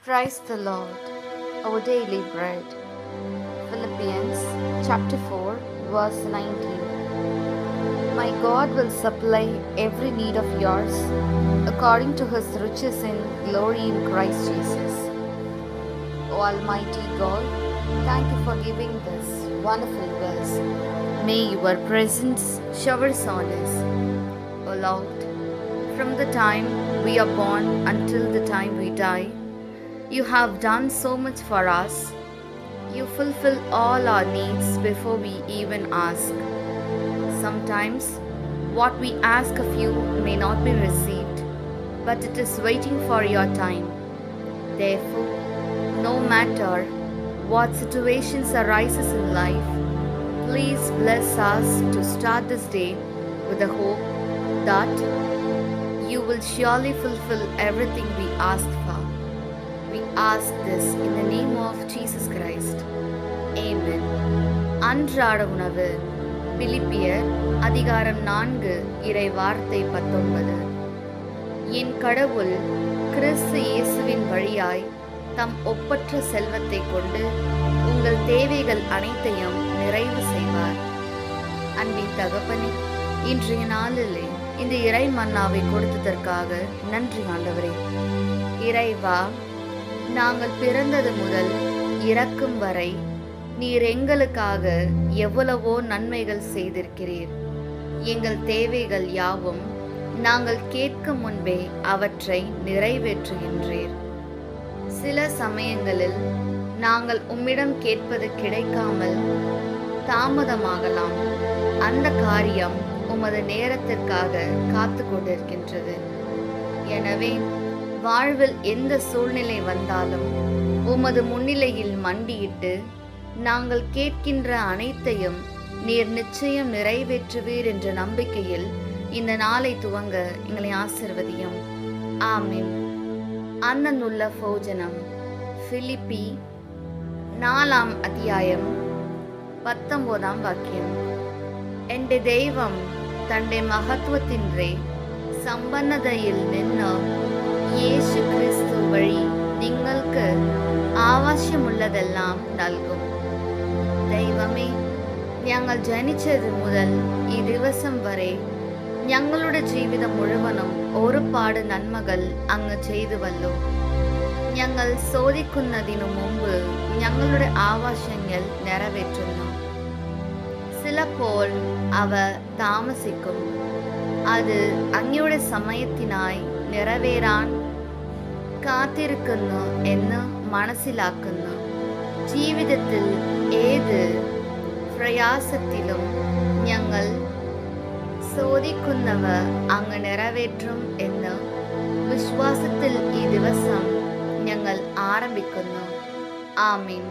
Praise the Lord, our daily bread. Philippians chapter 4, verse 19. My God will supply every need of yours according to his riches in glory in Christ Jesus. O Almighty God, thank you for giving this wonderful verse. May your presence showers on us. O Lord, from the time we are born until the time we die, you have done so much for us. You fulfill all our needs before we even ask. Sometimes what we ask of you may not be received, but it is waiting for your time. Therefore, no matter what situations arises in life, please bless us to start this day with the hope that you will surely fulfill everything we ask for. We ask this in the name of Jesus Christ. Amen. அன்றாட உணவு. பிலிப்பியர் அதிகாரம் 4 இறை வார்த்தை 19. என் கடவுள் கிறிஸ்து இயேசுவின் வழியாய் தம் ஒப்பற்ற செல்வத்தை கொண்டு உங்கள் தேவைகள் அனைத்தையும் நிறைவு செய்வார். அன்பின் தகப்பனே, இன்றைய நாளிலே இந்த இறை மன்னாவை கொடுத்ததற்காக நன்றி ஆண்டவரே. இறைவா, நாங்கள் பிறந்தது முதல் இறக்கும் வரை நீர் எங்களுக்காக எவ்வளவோ நன்மைகள் செய்திருக்கிறீர். எங்கள் தேவைகள் யாவும் நாங்கள் கேட்கும் முன்பே அவற்றை நிறைவேற்றுகின்றீர். சில சமயங்களில் நாங்கள் உம்மிடம் கேட்பது கிடைக்காமல் தாமதமாகலாம். அந்த காரியம் உமது நேரத்திற்காக காத்து கொண்டிருக்கின்றது. எனவே வாழ்வில் எந்த சூழ்நிலை வந்தாலும் உமது முன்னிலையில் மண்டியிட்டு நாங்கள் கேட்கின்ற அனைத்தையும் நீர் நிச்சயம் நிறைவேற்றுவீர் என்ற நம்பிக்கையில் இந்த நாளை துவங்க எங்களை ஆசிர்வதியும். ஆமீன். അന്നുള്ള ഭോജനം. ഫിലിപ്പി 4 അധ്യായം 19 വാക്യം. എൻ്റെ ദൈവം തൻ്റെ മഹത്വത്തിൻ്റെ സമ്പന്നതയിൽ നിന്ന് യേശു ക്രിസ്തു വഴി നിങ്ങൾക്ക് ആവശ്യമുള്ളതെല്ലാം നൽകും. ദൈവമേ, ഞങ്ങൾ ജനിച്ചത് മുതൽ ഈ ദിവസം വരെ ഞങ്ങളുടെ ജീവിതം മുഴുവനും ഒരുപാട് നന്മകൾ അങ്ങ് ചെയ്തുവല്ലോ. ഞങ്ങൾ ചോദിക്കുന്നതിനു മുമ്പ് ഞങ്ങളുടെ ആവശ്യങ്ങൾ നിറവേറ്റുന്നു. ചിലപ്പോൾ അവ താമസിക്കും. അത് അങ്ങയുടെ സമയത്തിനായി നിറവേറാൻ കാത്തിരിക്കുന്നു എന്ന് മനസ്സിലാക്കുന്നു. ജീവിതത്തിൽ ഏത് പ്രയാസത്തിലും ഞങ്ങൾ ചോദിക്കുന്നവ അങ്ങ് നിറവേറ്റും എന്ന് വിശ്വാസത്തിൽ ഈ ദിവസം ഞങ്ങൾ ആരംഭിക്കുന്നു. ആമീൻ.